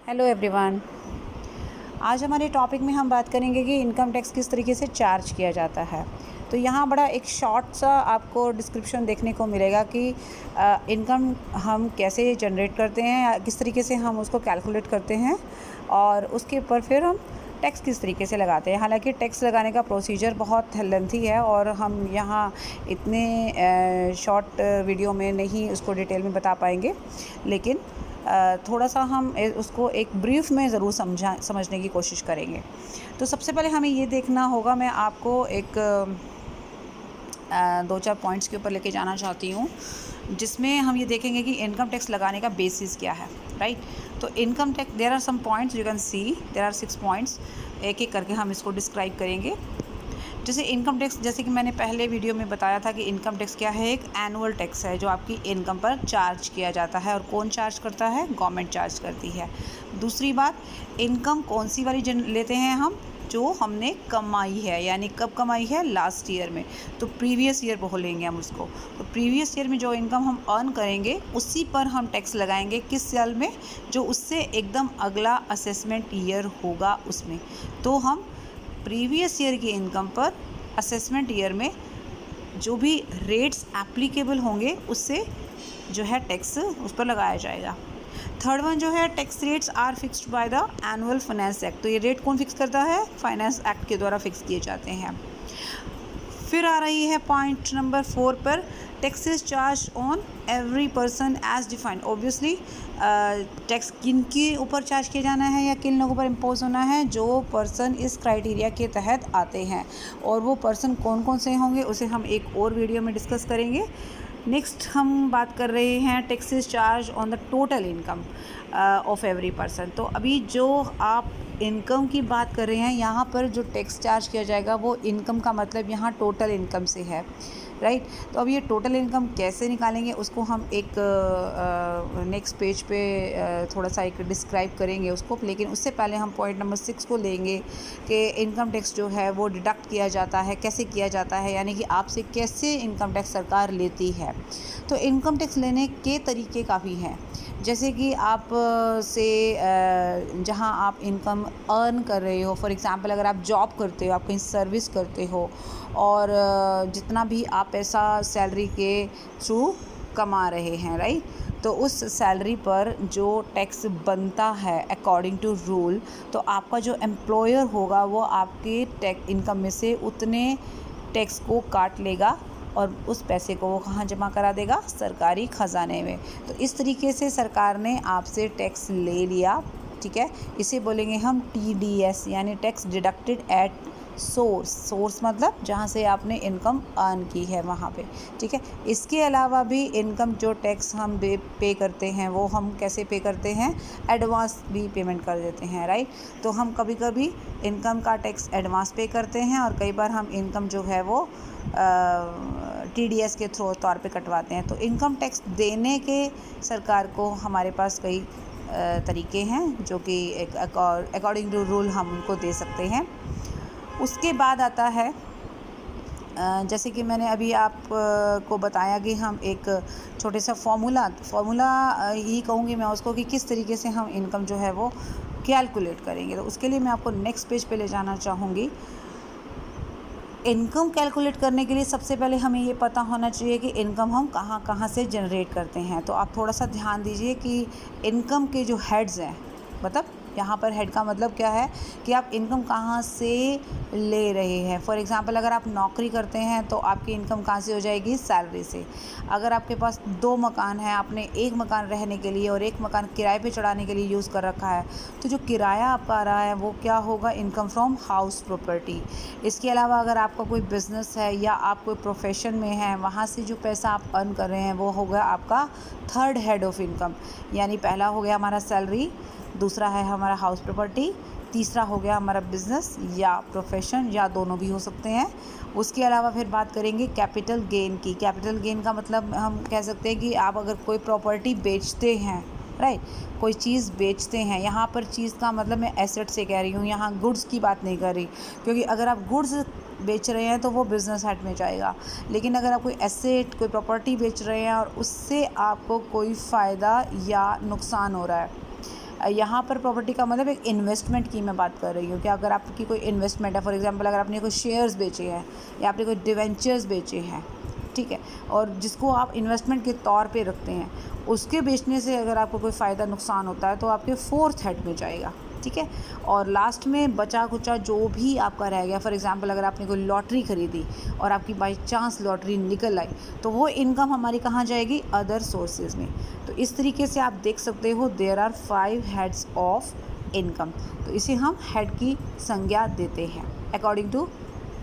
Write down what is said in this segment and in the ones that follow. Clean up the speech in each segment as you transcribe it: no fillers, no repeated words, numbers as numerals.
Hello everyone. आज हमारे topic में हम बात करेंगे कि इनकम टैक्स किस तरीके से चार्ज किया जाता है। तो यहाँ बड़ा एक शॉर्ट सा आपको डिस्क्रिप्शन देखने को मिलेगा कि इनकम हम कैसे जनरेट करते हैं या किस तरीके से हम उसको कैलकुलेट करते हैं और उसके ऊपर फिर हम टैक्स किस तरीके से लगाते हैं। हालांकि टैक्स लगाने का प्रोसीजर बहुत लेंथी है और हम यहाँ इतने शॉर्ट वीडियो में नहीं उसको डिटेल में बता पाएंगे, लेकिन थोड़ा सा हम उसको एक ब्रीफ में ज़रूर समझने की कोशिश करेंगे। तो सबसे पहले हमें ये देखना होगा, मैं आपको एक दो चार पॉइंट्स के ऊपर लेके जाना चाहती हूँ जिसमें हम ये देखेंगे कि इनकम टैक्स लगाने का बेसिस क्या है, राइट। तो income tax there are some points you can see, there are 6 points. एक एक करके हम इसको डिस्क्राइब करेंगे। जैसे इनकम टैक्स, जैसे कि मैंने पहले वीडियो में बताया था कि इनकम टैक्स क्या है, एक एनुअल टैक्स है जो आपकी इनकम पर चार्ज किया जाता है। और कौन चार्ज करता है? गवर्नमेंट चार्ज करती है। दूसरी बात, इनकम कौन सी वाली लेते हैं हम? जो हमने कमाई है, यानी कब कमाई है? लास्ट ईयर में। तो प्रीवियस ईयर बोलेंगे हम उसको। तो प्रीवियस ईयर में जो इनकम हम अर्न करेंगे उसी पर हम टैक्स लगाएंगे। किस साल में? जो उससे एकदम अगला असेसमेंट ईयर होगा उसमें। तो हम प्रीवियस ईयर की इनकम पर असेसमेंट ईयर में जो भी रेट्स एप्लीकेबल होंगे उससे जो है टैक्स उस पर लगाया जाएगा। थर्ड वन जो है, tax rates are fixed by the annual finance act. तो ये रेट कौन फिक्स करता है? फाइनेंस एक्ट के द्वारा फिक्स किए जाते हैं। फिर आ रही है पॉइंट नंबर 4 पर, taxes charge on every person as defined. Obviously tax किन के ऊपर चार्ज किया जाना है या किन लोगों पर इम्पोज होना है? जो पर्सन इस क्राइटेरिया के तहत आते हैं। और वो पर्सन कौन कौन से होंगे उसे हम एक और वीडियो में डिस्कस करेंगे। नेक्स्ट हम बात कर रहे हैं taxes charge on the total income of every person. तो अभी जो आप इनकम की बात कर रहे हैं, यहाँ पर जो टैक्स चार्ज किया जाएगा वो इनकम का मतलब यहाँ टोटल इनकम से है, राइट। तो अब ये टोटल इनकम कैसे निकालेंगे उसको हम एक नेक्स्ट पेज पे थोड़ा सा एक डिस्क्राइब करेंगे उसको। लेकिन उससे पहले हम पॉइंट नंबर 6 को लेंगे कि इनकम टैक्स जो है वो डिडक्ट किया जाता है, कैसे किया जाता है, यानी कि आपसे कैसे इनकम टैक्स सरकार लेती है। तो इनकम टैक्स लेने के तरीके काफ़ी हैं। जैसे कि आप से जहाँ आप इनकम अर्न कर रहे हो, फॉर एग्ज़ाम्पल अगर आप जॉब करते हो, आप कहीं सर्विस करते हो और जितना भी आप पैसा सैलरी के थ्रू कमा रहे हैं, राइट, तो उस सैलरी पर जो टैक्स बनता है अकॉर्डिंग टू रूल, तो आपका जो एम्प्लॉयर होगा वो आपके टैक्स इनकम में से उतने टैक्स को काट लेगा और उस पैसे को वो कहाँ जमा करा देगा? सरकारी ख़जाने में। तो इस तरीके से सरकार ने आपसे टैक्स ले लिया, ठीक है। इसे बोलेंगे हम TDS, यानी tax deducted at source. Source मतलब जहाँ से आपने इनकम अर्न की है वहाँ पे, ठीक है। इसके अलावा भी इनकम जो टैक्स हम पे करते हैं वो हम कैसे पे करते हैं? एडवांस भी पेमेंट कर देते हैं, राइट। तो हम कभी कभी इनकम का टैक्स एडवांस पे करते हैं और कई बार हम इनकम जो है वो TDS के तौर पे कटवाते हैं। तो इनकम टैक्स देने के सरकार को हमारे पास कई तरीके हैं जो कि एक अकॉर्डिंग टू रूल हम उनको दे सकते हैं। उसके बाद आता है जैसे कि मैंने अभी आप को बताया कि हम एक छोटे सा फॉर्मूला ही कहूँगी मैं उसको, कि किस तरीके से हम इनकम जो है वो कैलकुलेट करेंगे। तो उसके लिए मैं आपको नेक्स्ट पेज पे ले जाना चाहूँगी। इनकम कैलकुलेट करने के लिए सबसे पहले हमें ये पता होना चाहिए कि इनकम हम कहाँ कहाँ से जनरेट करते हैं। तो आप थोड़ा सा ध्यान दीजिए कि इनकम के जो हेड्स हैं, मतलब यहाँ पर हेड का मतलब क्या है कि आप इनकम कहाँ से ले रहे हैं। फॉर एग्ज़ाम्पल अगर आप नौकरी करते हैं तो आपकी इनकम कहाँ से हो जाएगी? सैलरी से। अगर आपके पास 2 मकान हैं, आपने एक मकान रहने के लिए और एक मकान किराए पे चढ़ाने के लिए यूज़ कर रखा है, तो जो किराया आपका आ रहा है वो क्या होगा? Income from house property. इसके अलावा अगर आपका कोई बिज़नेस है या आप कोई प्रोफेशन में है, वहाँ से जो पैसा आप अर्न कर रहे हैं वो होगा आपका थर्ड हेड ऑफ इनकम। यानी पहला हो गया हमारा सैलरी, दूसरा है हमारा हाउस प्रॉपर्टी, तीसरा हो गया हमारा बिज़नेस या प्रोफेशन, या दोनों भी हो सकते हैं। उसके अलावा फिर बात करेंगे कैपिटल गेन की। कैपिटल गेन का मतलब हम कह सकते हैं कि आप अगर कोई प्रॉपर्टी बेचते हैं, राइट, कोई चीज़ बेचते हैं। यहाँ पर चीज़ का मतलब मैं एसेट से कह रही हूँ, यहाँ गुड्स की बात नहीं कर रही, क्योंकि अगर आप गुड्स बेच रहे हैं तो वो बिज़नेस हेड में जाएगा। लेकिन अगर आप कोई एसेट, कोई प्रॉपर्टी बेच रहे हैं और उससे आपको कोई फ़ायदा या नुकसान हो रहा है, यहाँ पर प्रॉपर्टी का मतलब एक इन्वेस्टमेंट की मैं बात कर रही हूँ कि अगर आपकी कोई इन्वेस्टमेंट है, फॉर एग्जांपल अगर आपने कोई शेयर्स बेचे हैं या आपने कोई डिवेंचर्स बेचे हैं, ठीक है, और जिसको आप इन्वेस्टमेंट के तौर पे रखते हैं, उसके बेचने से अगर आपको कोई फ़ायदा नुकसान होता है तो आपके फोर्थ हेड में जाएगा, ठीक है। और लास्ट में बचा खुचा जो भी आपका रह गया, फॉर एग्जांपल अगर आपने कोई लॉटरी ख़रीदी और आपकी बाई चांस लॉटरी निकल आई, तो वो इनकम हमारी कहाँ जाएगी, अदर सोर्सेज में। तो इस तरीके से आप देख सकते हो there are 5 heads of income. तो इसे हम हेड की संज्ञा देते हैं according to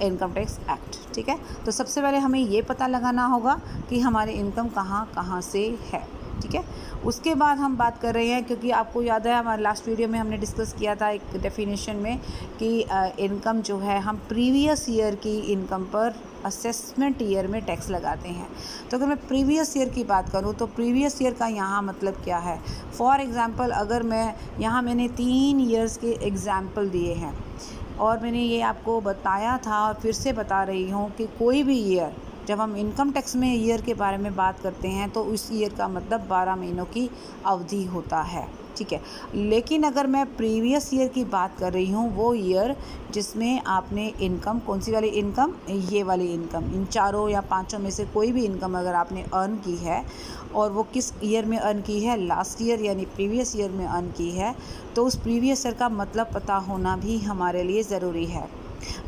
income tax act, ठीक है। तो सबसे पहले हमें ये पता लगाना होगा कि हमारी इनकम कहाँ कहाँ से है, ठीक है। उसके बाद हम बात कर रहे हैं, क्योंकि आपको याद है हमारे लास्ट वीडियो में हमने डिस्कस किया था एक डेफिनेशन में कि इनकम जो है हम प्रीवियस ईयर की इनकम पर असेसमेंट ईयर में टैक्स लगाते हैं। तो अगर मैं प्रीवियस ईयर की बात करूं तो प्रीवियस ईयर का यहाँ मतलब क्या है, फॉर एग्ज़ाम्पल अगर मैंने 3 ईयर्स के एग्ज़ाम्पल दिए हैं और मैंने ये आपको बताया था और फिर से बता रही हूँ कि कोई भी ईयर, जब हम इनकम टैक्स में ईयर के बारे में बात करते हैं तो उस ईयर का मतलब 12 महीनों की अवधि होता है, ठीक है। लेकिन अगर मैं प्रीवियस ईयर की बात कर रही हूँ, वो ईयर जिसमें आपने इनकम, कौन सी वाली इनकम, ये वाली इनकम, इन चारों या पांचों में से कोई भी इनकम अगर आपने अर्न की है और वो किस ईयर में अर्न की है, लास्ट ईयर यानी प्रीवियस ईयर में अर्न की है, तो उस प्रीवियस ईयर का मतलब पता होना भी हमारे लिए ज़रूरी है।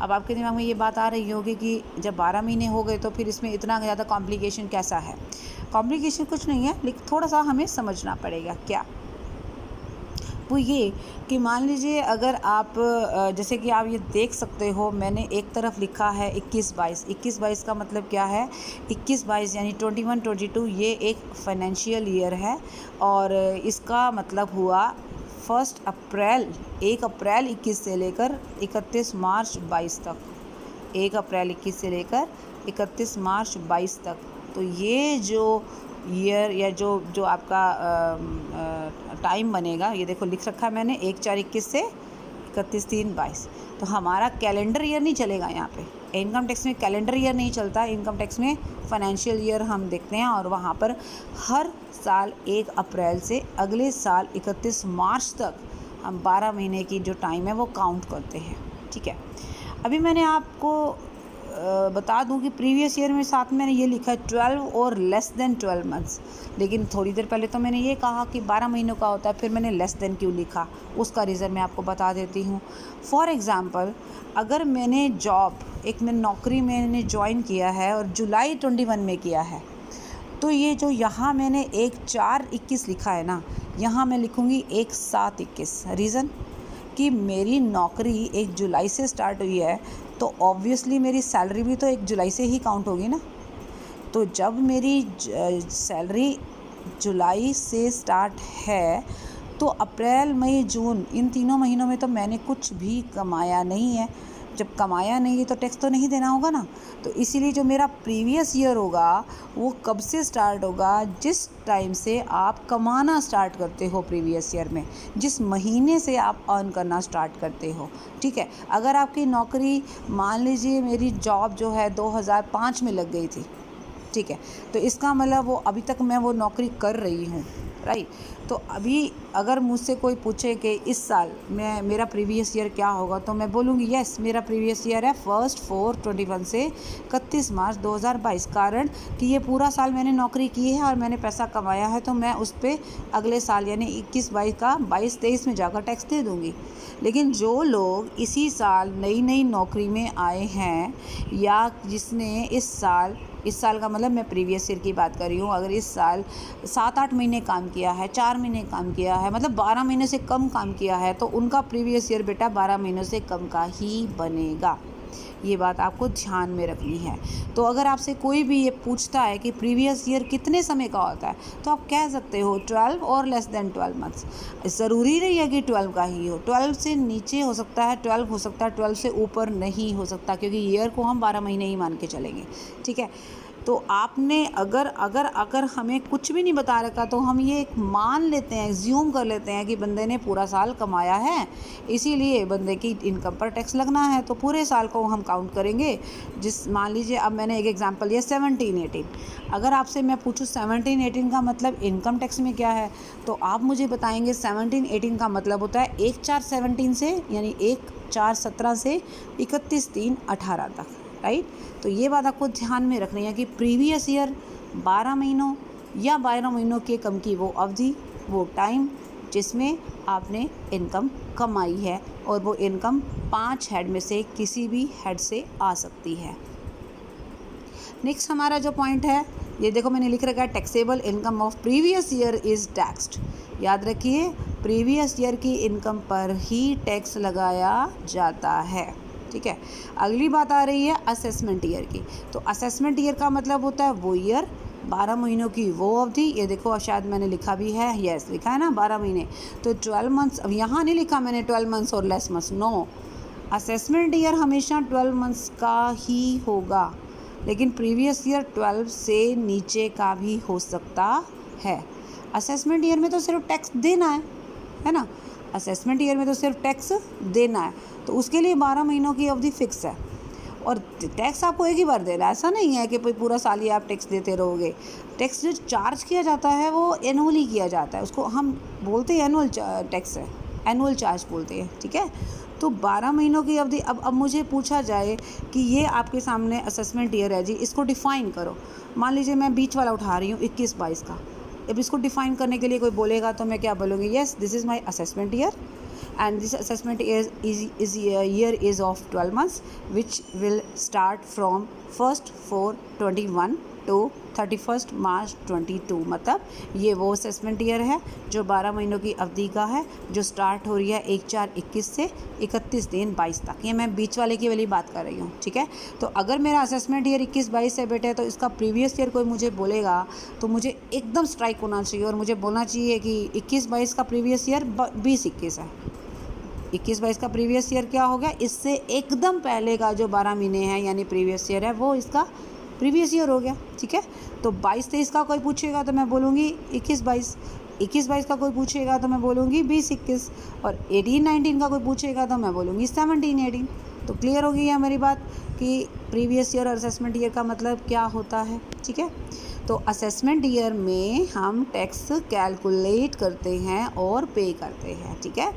अब आपके दिमाग में ये बात आ रही होगी कि जब 12 महीने हो गए तो फिर इसमें इतना ज़्यादा कॉम्प्लिकेशन कैसा है। कॉम्प्लिकेशन कुछ नहीं है, लेकिन थोड़ा सा हमें समझना पड़ेगा। क्या वो ये कि मान लीजिए अगर आप जैसे कि आप ये देख सकते हो, मैंने एक तरफ लिखा है 21-22 का मतलब क्या है, 21-22 यानी 21-22 ये एक फाइनेंशियल ईयर है और इसका मतलब हुआ 1 अप्रैल 21 से लेकर 31 मार्च 22 तक, 1 अप्रैल 21 से लेकर 31 मार्च 22 तक। तो ये जो ईयर या जो आपका टाइम बनेगा, ये देखो लिख रखा है मैंने 1/4/21 से 31/3/22। तो हमारा कैलेंडर ईयर नहीं चलेगा यहाँ पे, इनकम टैक्स में कैलेंडर ईयर नहीं चलता, इनकम टैक्स में फाइनेंशियल ईयर हम देखते हैं और वहाँ पर हर साल 1 अप्रैल से अगले साल 31 मार्च तक हम 12 महीने की जो टाइम है वो काउंट करते हैं, ठीक है। अभी मैंने आपको बता दूं कि प्रीवियस ईयर में साथ में मैंने ये लिखा है 12 और लेस देन 12 मंथ्स, लेकिन थोड़ी देर पहले तो मैंने ये कहा कि 12 महीनों का होता है, फिर मैंने लेस देन क्यों लिखा, उसका रीज़न मैं आपको बता देती हूँ। फॉर एग्ज़ाम्पल अगर मैंने नौकरी मैंने ज्वाइन किया है और जुलाई 21 में किया है, तो ये जो यहाँ मैंने 1/4/21 लिखा है ना, यहाँ मैं लिखूँगी 1/7/21। रीज़न कि मेरी नौकरी 1 जुलाई से स्टार्ट हुई है, तो ऑब्वियसली मेरी सैलरी भी तो 1 जुलाई से ही काउंट होगी ना। तो जब मेरी सैलरी जुलाई से स्टार्ट है तो अप्रैल मई जून इन 3 महीनों में तो मैंने कुछ भी कमाया नहीं है। जब कमाया नहीं है तो टैक्स तो नहीं देना होगा ना। तो इसीलिए जो मेरा प्रीवियस ईयर होगा वो कब से स्टार्ट होगा, जिस टाइम से आप कमाना स्टार्ट करते हो प्रीवियस ईयर में, जिस महीने से आप अर्न करना स्टार्ट करते हो, ठीक है। अगर आपकी नौकरी, मान लीजिए मेरी जॉब जो है 2005 में लग गई थी, ठीक है, तो इसका मतलब वो अभी तक मैं वो नौकरी कर रही हूँ, राइट। तो अभी अगर मुझसे कोई पूछे कि इस साल मेरा प्रीवियस ईयर क्या होगा, तो मैं बोलूँगी यस मेरा प्रीवियस ईयर है 1/4/21 से 31 मार्च 2022। कारण कि ये पूरा साल मैंने नौकरी की है और मैंने पैसा कमाया है, तो मैं उस पर अगले साल यानी 21-22 का 22-23 में जाकर टैक्स दे दूँगी। लेकिन जो लोग इसी साल नई नौकरी में आए हैं या जिसने इस साल का मतलब मैं प्रीवियस ईयर की बात कर रही हूँ, अगर इस साल 7-8 महीने काम किया है, 4 महीने काम किया है, मतलब 12 महीने से कम काम किया है, तो उनका प्रीवियस ईयर बेटा 12 महीनों से कम का ही बनेगा। ये बात आपको ध्यान में रखनी है। तो अगर आपसे कोई भी ये पूछता है कि प्रीवियस ईयर कितने समय का होता है, तो आप कह सकते हो 12 और लेस देन 12 मंथ्स। ज़रूरी नहीं है कि 12 का ही हो, 12 से नीचे हो सकता है, 12 हो सकता है, 12 से ऊपर नहीं हो सकता, क्योंकि ईयर को हम 12 महीने ही मान के चलेंगे, ठीक है। तो आपने अगर अगर अगर हमें कुछ भी नहीं बता रखा तो हम ये एक मान लेते हैं, एज्यूम कर लेते हैं कि बंदे ने पूरा साल कमाया है, इसीलिए बंदे की इनकम पर टैक्स लगना है, तो पूरे साल को हम काउंट करेंगे। जिस मान लीजिए अब मैंने एक एग्जांपल लिया 17-18, अगर आपसे मैं पूछूं 17-18 का मतलब इनकम टैक्स में क्या है, तो आप मुझे बताएंगे 17-18 का मतलब होता है 1/4/17 से, यानी 1/4/17 से 31/3/18 तक, राइट। तो ये बात आपको ध्यान में रखनी है कि प्रीवियस ईयर 12 महीनों या 12 महीनों के कम की वो अवधि, वो टाइम जिसमें आपने इनकम कमाई है, और वो इनकम 5 हेड में से किसी भी हेड से आ सकती है। नेक्स्ट हमारा जो पॉइंट है, ये देखो मैंने लिख रखा है taxable income of previous year is taxed. याद रखिए प्रीवियस ईयर की इनकम पर ही टैक्स लगाया जाता है, ठीक है। अगली बात आ रही है असेसमेंट ईयर की। तो असेसमेंट ईयर का मतलब होता है वो ईयर, 12 महीनों की वो अवधि। ये देखो शायद मैंने लिखा भी है, यस लिखा है ना 12 महीने, तो 12 मंथ्स। अब यहाँ नहीं लिखा मैंने 12 मंथ्स और less months, no, assessment year हमेशा 12 मंथ्स का ही होगा, लेकिन प्रीवियस ईयर 12 से नीचे का भी हो सकता है। असेसमेंट ईयर में तो सिर्फ टैक्स देना है ना, असेसमेंट ईयर में तो सिर्फ टैक्स देना है, तो उसके लिए 12 महीनों की अवधि फिक्स है, और टैक्स आपको एक ही बार देना है। ऐसा नहीं है कि पूरा साल ही आप टैक्स देते रहोगे। टैक्स जो चार्ज किया जाता है वो एनुअली किया जाता है, उसको हम बोलते हैं एनुअल टैक्स है, एनुअल चार्ज बोलते हैं, ठीक है। तो 12 महीनों की अवधि। अब मुझे पूछा जाए कि ये आपके सामने असेसमेंट ईयर है जी, इसको डिफ़ाइन करो। मान लीजिए मैं बीच वाला उठा रही हूँ 21-22 का। अब इसको डिफ़ाइन करने के लिए कोई बोलेगा तो मैं क्या बोलूँगी, yes this is my assessment year and this assessment year is of 12 months which will start from 1/4/21 to 31st March 22। मतलब ये वो असेसमेंट ईयर है जो 12 महीनों की अवधि का है, जो स्टार्ट हो रही है 1/4/21 से 31/3/22 तक। ये मैं बीच वाले की वाली बात कर रही हूँ, ठीक है। तो अगर मेरा असेसमेंट ईयर 21-22 से बेटे तो इसका प्रीवियस ईयर कोई मुझे बोलेगा तो मुझे एकदम स्ट्राइक होना चाहिए और मुझे बोलना चाहिए कि 21-22 का प्रीवियस ईयर 20-21 है। 21-22 का प्रीवियस ईयर क्या हो गया, इससे एकदम पहले का जो 12 महीने हैं यानी प्रीवियस ईयर है वो इसका प्रीवियस ईयर हो गया, ठीक है। तो 22-23 का कोई पूछेगा तो मैं बोलूँगी 21-22, 21-22 का कोई पूछेगा तो मैं बोलूँगी 20-21, और 18-19 का कोई पूछेगा तो मैं बोलूँगी 17-18। तो क्लियर हो गई है मेरी बात कि प्रीवियस ईयर और असेसमेंट ईयर का मतलब क्या होता है, ठीक है। तो असेसमेंट ईयर में हम टैक्स कैलकुलेट करते हैं और पे करते हैं, ठीक है।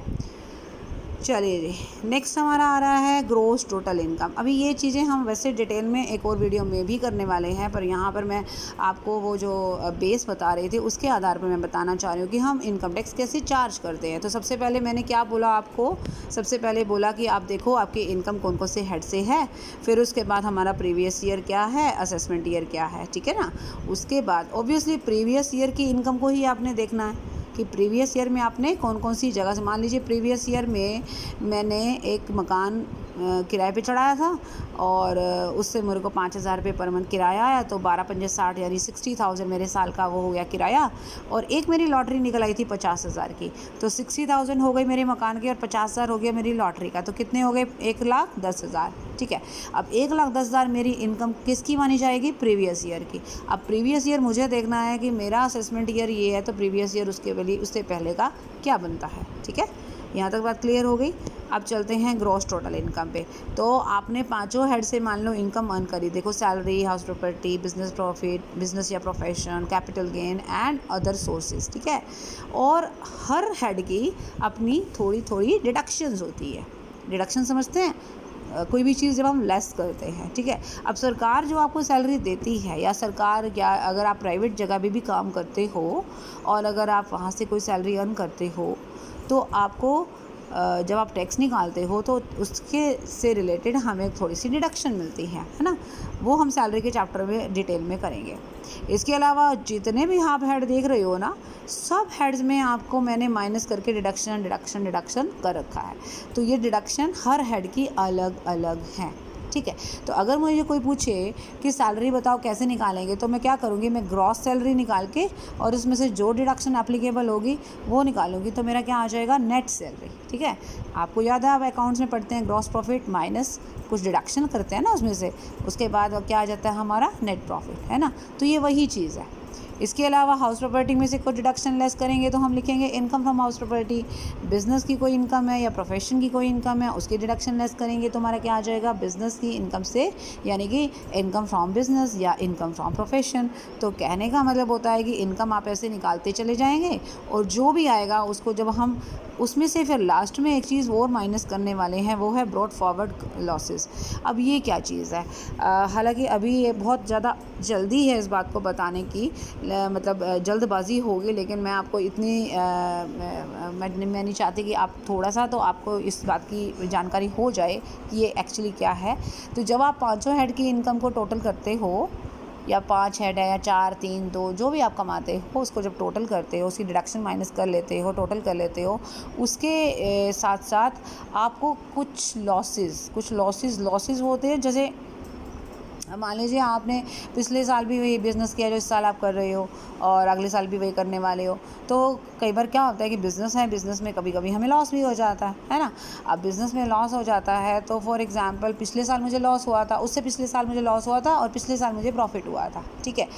चलिए जी, नेक्स्ट हमारा आ रहा है ग्रॉस टोटल इनकम। अभी ये चीज़ें हम वैसे डिटेल में एक और वीडियो में भी करने वाले हैं, पर यहाँ पर मैं आपको वो जो बेस बता रही थी उसके आधार पर मैं बताना चाह रही हूँ कि हम इनकम टैक्स कैसे चार्ज करते हैं। तो सबसे पहले मैंने क्या बोला आपको, सबसे पहले बोला कि आप देखो आपकी इनकम कौन कौन से हेड से है, फिर उसके बाद हमारा प्रीवियस ईयर क्या है, असेसमेंट ईयर क्या है, ठीक है ना। उसके बाद ऑब्वियसली प्रीवियस ईयर की इनकम को ही आपने देखना है कि प्रीवियस ईयर में आपने कौन कौन सी जगह से, मान लीजिए प्रीवियस ईयर में मैंने एक मकान किराए पे चढ़ाया था और उससे मेरे को 5,000 रुपये पर मंथ किराया आया, तो 12×5 = 60 यानी 60,000 मेरे साल का वो हो गया किराया। और एक मेरी लॉटरी निकल आई थी 50,000 की, तो 60,000 हो गई मेरे मकान की और 50,000 हो गया मेरी लॉटरी का, तो कितने हो गए 1,10,000, ठीक है। अब 1,10,000 मेरी इनकम किसकी मानी जाएगी, प्रीवियस ईयर की। अब प्रीवियस ईयर मुझे देखना है कि मेरा असेसमेंट ईयर ये है तो प्रीवियस ईयर उससे पहले का क्या बनता है, ठीक है। यहाँ तक बात क्लियर हो गई। अब चलते हैं ग्रॉस टोटल इनकम पे। तो आपने पांचों हेड से मान लो इनकम अर्न करी, देखो salary, house property, business profit, business या profession, capital gain and other sources, ठीक है। और हर हेड की अपनी थोड़ी थोड़ी डिडक्शंस होती है। डिडक्शन समझते हैं, कोई भी चीज़ जब हम लेस करते हैं, ठीक है। अब सरकार जो आपको सैलरी देती है, या सरकार क्या, अगर आप प्राइवेट जगह भी काम करते हो और अगर आप वहाँ से कोई सैलरी अर्न करते हो तो आपको जब आप टैक्स निकालते हो तो उसके से रिलेटेड हमें थोड़ी सी डिडक्शन मिलती है ना। वो हम सैलरी के चैप्टर में डिटेल में करेंगे। इसके अलावा जितने भी आप हेड देख रहे हो ना, सब हेड्स में आपको मैंने माइनस करके डिडक्शन कर रखा है। तो ये डिडक्शन हर हेड की अलग अलग है, ठीक है। तो अगर मुझे कोई पूछे कि सैलरी बताओ कैसे निकालेंगे, तो मैं क्या करूँगी, मैं ग्रॉस सैलरी निकाल के और उसमें से जो डिडक्शन एप्लीकेबल होगी वो निकालूंगी, तो मेरा क्या आ जाएगा, नेट सैलरी। ठीक है, आपको याद है आप अकाउंट्स में पढ़ते हैं ग्रॉस प्रॉफिट माइनस कुछ डिडक्शन करते हैं ना उसमें से, उसके बाद क्या आ जाता है हमारा नेट प्रॉफिट, है ना। तो ये वही चीज़ है। इसके अलावा हाउस प्रॉपर्टी में से कुछ डिडक्शन लेस करेंगे तो हम लिखेंगे income from house property. Business की कोई इनकम है या प्रोफेशन की कोई इनकम है, उसकी डिडक्शन लेस करेंगे तो हमारा क्या आ जाएगा, बिज़नेस की इनकम से, यानी कि इनकम फ्रॉम बिज़नेस या इनकम फ्रॉम प्रोफेशन। तो कहने का मतलब होता है कि इनकम आप ऐसे निकालते चले जाएंगे और जो भी आएगा उसको जब हम उसमें से फिर लास्ट में एक चीज़ और माइनस करने वाले हैं, वो है ब्रॉड फॉरवर्ड लॉसेस। अब ये क्या चीज़ है, हालांकि अभी ये बहुत ज़्यादा जल्दी है इस बात को बताने की, मतलब जल्दबाजी होगी, लेकिन मैं आपको इतनी मैं नहीं चाहती कि आप थोड़ा सा तो आपको इस बात की जानकारी हो जाए कि ये एक्चुअली क्या है। तो जब आप 500 हेड की इनकम को टोटल करते हो, या 5 हेड है या 4 3 2 जो भी आप कमाते हो, उसको जब टोटल करते हो, उसकी डिडक्शन माइनस कर लेते हो, टोटल कर लेते हो, उसके साथ साथ आपको कुछ लॉसेस होते हैं। जैसे मान लीजिए आपने पिछले साल भी वही बिज़नेस किया जो इस साल आप कर रहे हो और अगले साल भी वही करने वाले हो, तो कई बार क्या होता है कि बिज़नेस है, बिज़नेस में कभी कभी हमें लॉस भी हो जाता है ना। अब बिज़नेस में लॉस हो जाता है तो फॉर एग्जांपल पिछले साल मुझे लॉस हुआ था, उससे पिछले साल मुझे लॉस हुआ था और पिछले साल मुझे प्रॉफिट हुआ था। ठीक है,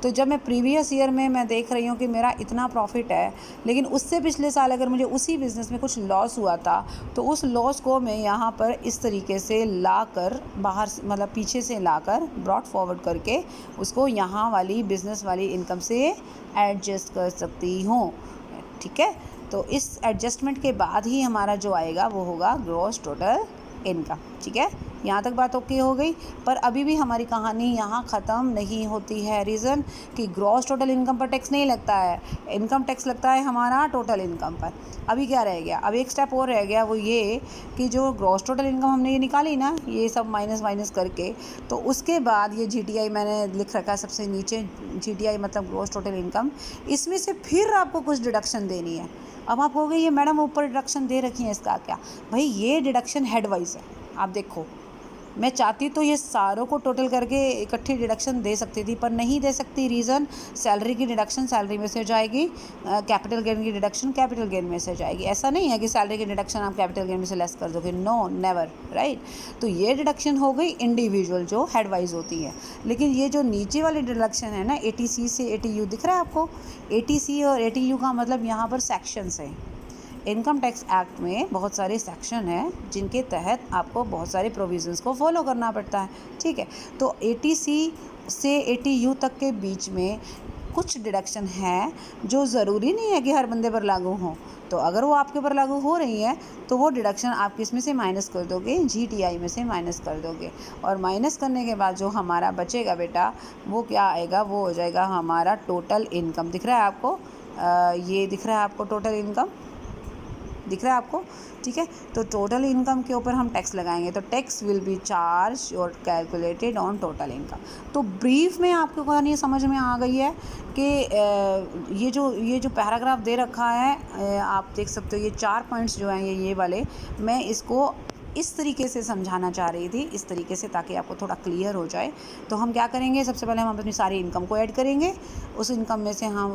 तो जब मैं प्रीवियस ईयर में मैं देख रही हूँ कि मेरा इतना प्रॉफिट है, लेकिन उससे पिछले साल अगर मुझे उसी बिज़नेस में कुछ लॉस हुआ था, तो उस लॉस को मैं यहाँ पर इस तरीके से ला कर बाहर, मतलब पीछे से ला कर ब्रॉड फॉरवर्ड करके उसको यहाँ वाली बिज़नेस वाली इनकम से एडजस्ट कर सकती हूँ। ठीक है, तो इस एडजस्टमेंट के बाद ही हमारा जो आएगा वो होगा ग्रॉस टोटल इनकम। ठीक है, यहाँ तक बात ओके हो गई। पर अभी भी हमारी कहानी यहाँ ख़त्म नहीं होती है। रीज़न कि ग्रॉस टोटल इनकम पर टैक्स नहीं लगता है, इनकम टैक्स लगता है हमारा टोटल इनकम पर। अभी क्या रह गया, अब एक स्टेप और रह गया, वो ये कि जो ग्रॉस टोटल इनकम हमने ये निकाली ना, ये सब माइनस करके, तो उसके बाद ये GTI मैंने लिख रखा है सबसे नीचे, GTI मतलब ग्रॉस टोटल इनकम, इसमें से फिर आपको कुछ डिडक्शन देनी है। अब आप कहोगे ये मैडम ऊपर डिडक्शन दे रखी है, इसका क्या? भाई ये डिडक्शन हेडवाइज है। आप देखो, मैं चाहती तो ये सारों को टोटल करके इकट्ठी डिडक्शन दे सकती थी, पर नहीं दे सकती। रीज़न, सैलरी की डिडक्शन सैलरी में से जाएगी, कैपिटल गेन की डिडक्शन कैपिटल गेन में से जाएगी। ऐसा नहीं है कि सैलरी की डिडक्शन आप कैपिटल गेन में से लेस कर दोगे, नो नेवर, राइट। तो ये डिडक्शन हो गई इंडिविजुअल जो हेडवाइज होती है। लेकिन ये जो नीचे वाली डिडक्शन है ना, ATC से ATU दिख रहा है आपको, ATC और ATU का मतलब यहाँ पर सेक्शंस हैं। इनकम टैक्स एक्ट में बहुत सारे सेक्शन हैं जिनके तहत आपको बहुत सारे प्रोविजंस को फॉलो करना पड़ता है। ठीक है, तो ATC से ATU तक के बीच में कुछ डिडक्शन है जो ज़रूरी नहीं है कि हर बंदे पर लागू हो। तो अगर वो आपके ऊपर लागू हो रही है तो वो डिडक्शन आप किस में से माइनस कर दोगे, GTI में से माइनस कर दोगे। और माइनस करने के बाद जो हमारा बचेगा बेटा, वो क्या आएगा, वो हो जाएगा हमारा टोटल इनकम। दिख रहा है आपको, ये दिख रहा है आपको, टोटल इनकम दिख रहा है आपको। ठीक है, तो टोटल इनकम के ऊपर हम टैक्स लगाएंगे, तो टैक्स विल बी चार्ज और कैलकुलेटेड ऑन टोटल इनकम। तो ब्रीफ में आपको कहानी समझ में आ गई है कि ये जो पैराग्राफ दे रखा है, आप देख सकते हो, ये 4 पॉइंट्स जो हैं ये वाले, मैं इसको इस तरीके से समझाना चाह रही थी, इस तरीके से, ताकि आपको थोड़ा क्लियर हो जाए। तो हम क्या करेंगे, सबसे पहले हम अपनी सारी इनकम को ऐड करेंगे, उस इनकम में से हम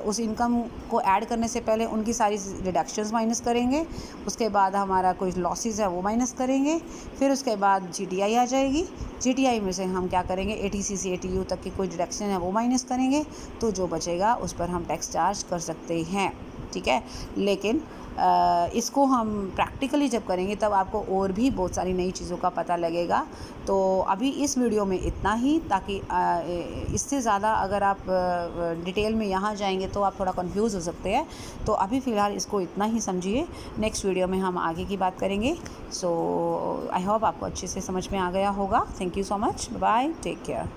उस इनकम को ऐड करने से पहले उनकी सारी डिडक्शंस माइनस करेंगे, उसके बाद हमारा कोई लॉसेस है वो माइनस करेंगे, फिर उसके बाद GTI आ जाएगी। GTI में से हम क्या करेंगे, ATC से ATU तक की कोई डिडक्शन है वो माइनस करेंगे, तो जो बचेगा उस पर हम टैक्स चार्ज कर सकते हैं। ठीक है, लेकिन इसको हम प्रैक्टिकली जब करेंगे तब आपको और भी बहुत सारी नई चीज़ों का पता लगेगा। तो अभी इस वीडियो में इतना ही, ताकि इससे ज़्यादा अगर आप डिटेल में यहाँ जाएंगे तो आप थोड़ा कंफ्यूज हो सकते हैं। तो अभी फ़िलहाल इसको इतना ही समझिए, नेक्स्ट वीडियो में हम आगे की बात करेंगे। सो आई होप आपको अच्छे से समझ में आ गया होगा। Thank you so much, bye, take care.